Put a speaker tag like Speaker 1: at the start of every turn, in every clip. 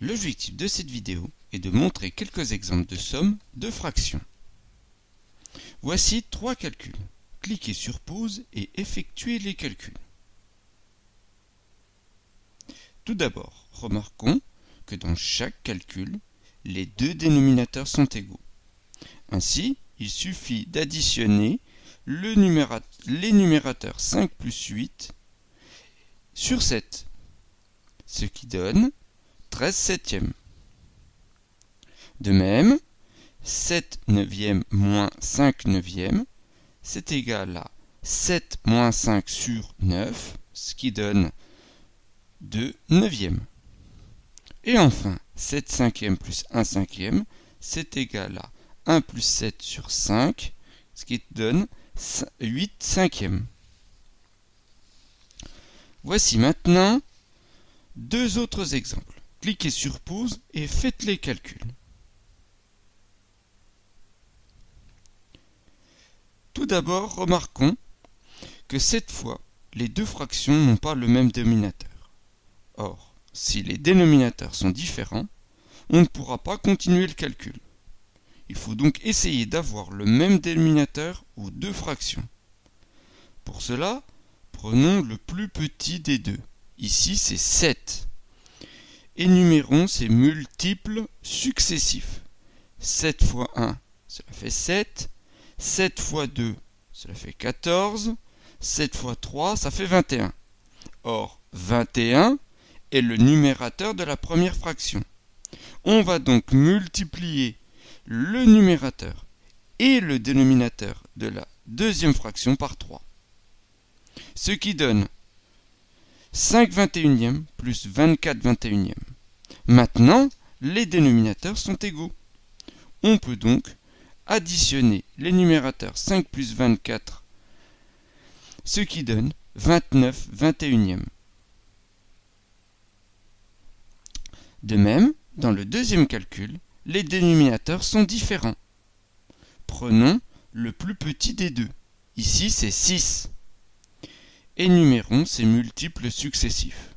Speaker 1: L'objectif de cette vidéo est de montrer quelques exemples de sommes de fractions. Voici 3 calculs. Cliquez sur pause et effectuez les calculs. Tout d'abord, remarquons que dans chaque calcul, les deux dénominateurs sont égaux. Ainsi, il suffit d'additionner les numérateurs 5 plus 8 sur 7, ce qui donne 13 septièmes. De même, 7 neuvièmes moins 5 neuvièmes, c'est égal à 7 moins 5 sur 9, ce qui donne 2 neuvièmes. Et enfin, 7 cinquièmes plus 1 cinquième, c'est égal à 1 plus 7 sur 5, ce qui donne 8 cinquièmes. Voici maintenant deux autres exemples. Cliquez sur pause et faites les calculs. Tout d'abord, remarquons que cette fois, les deux fractions n'ont pas le même dénominateur. Or, si les dénominateurs sont différents, on ne pourra pas continuer le calcul. Il faut donc essayer d'avoir le même dénominateur aux deux fractions. Pour cela, prenons le plus petit des deux. Ici, c'est 7. Énumérons ces multiples successifs. 7 fois 1, cela fait 7. 7 fois 2, cela fait 14. 7 fois 3, ça fait 21. Or, 21 est le numérateur de la première fraction. On va donc multiplier le numérateur et le dénominateur de la deuxième fraction par 3. Ce qui donne 5 21e plus 24 21e. Maintenant, les dénominateurs sont égaux. On peut donc additionner les numérateurs 5 plus 24, ce qui donne 29 21e. De même, dans le deuxième calcul, les dénominateurs sont différents. Prenons le plus petit des deux. Ici, c'est 6. Énumérons ces multiples successifs.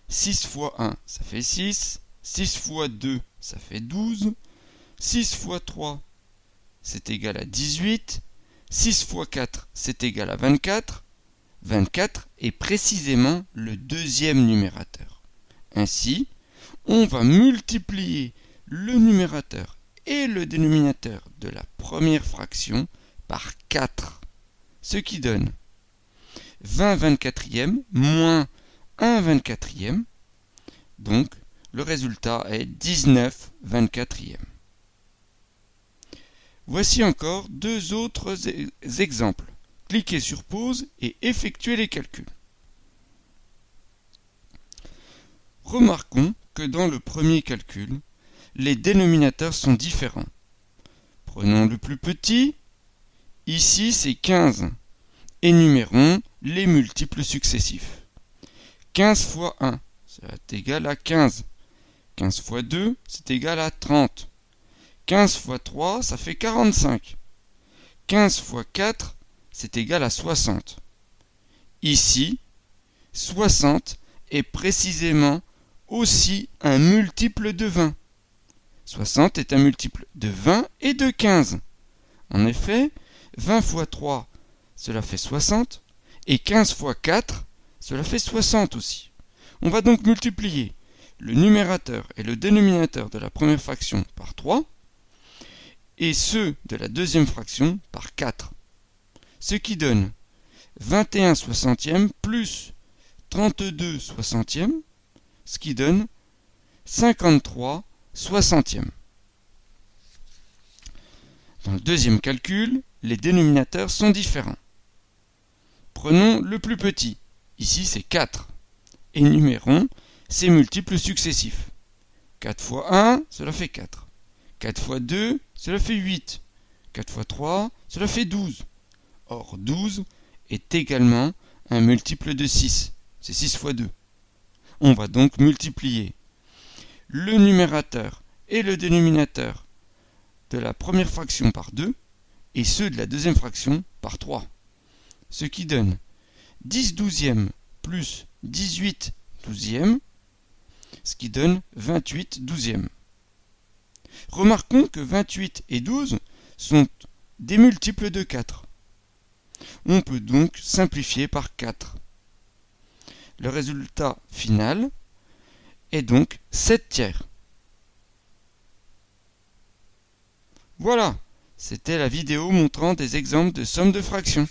Speaker 1: 6 fois 1, ça fait 6. 6 fois 2, ça fait 12. 6 fois 3, c'est égal à 18. 6 fois 4, c'est égal à 24. 24 est précisément le deuxième numérateur. Ainsi, on va multiplier le numérateur et le dénominateur de la première fraction par 4, ce qui donne 20 24e moins 1 24e. Donc, le résultat est 19 24e. Voici encore deux autres exemples. Cliquez sur pause et effectuez les calculs. Remarquons que dans le premier calcul, les dénominateurs sont différents. Prenons le plus petit. Ici, c'est 15. Énumérons les multiples successifs. 15 fois 1, ça est égal à 15. 15 fois 2, c'est égal à 30. 15 fois 3, ça fait 45. 15 fois 4, c'est égal à 60. Ici, 60 est précisément aussi un multiple de 20. 60 est un multiple de 20 et de 15. En effet, 20 fois 3, cela fait 60, et 15 fois 4, cela fait 60 aussi. On va donc multiplier le numérateur et le dénominateur de la première fraction par 3, et ceux de la deuxième fraction par 4. Ce qui donne 21 soixantièmes plus 32 soixantièmes, ce qui donne 53 soixantièmes. Dans le deuxième calcul, les dénominateurs sont différents. Prenons le plus petit. Ici, c'est 4. Énumérons ces multiples successifs. 4 fois 1, cela fait 4. 4 fois 2, cela fait 8. 4 fois 3, cela fait 12. Or, 12 est également un multiple de 6. C'est 6 fois 2. On va donc multiplier le numérateur et le dénominateur de la première fraction par 2 et ceux de la deuxième fraction par 3. Ce qui donne 10 douzièmes plus 18 douzièmes, ce qui donne 28 douzièmes. Remarquons que 28 et 12 sont des multiples de 4. On peut donc simplifier par 4. Le résultat final est donc 7 tiers. Voilà, c'était la vidéo montrant des exemples de sommes de fractions.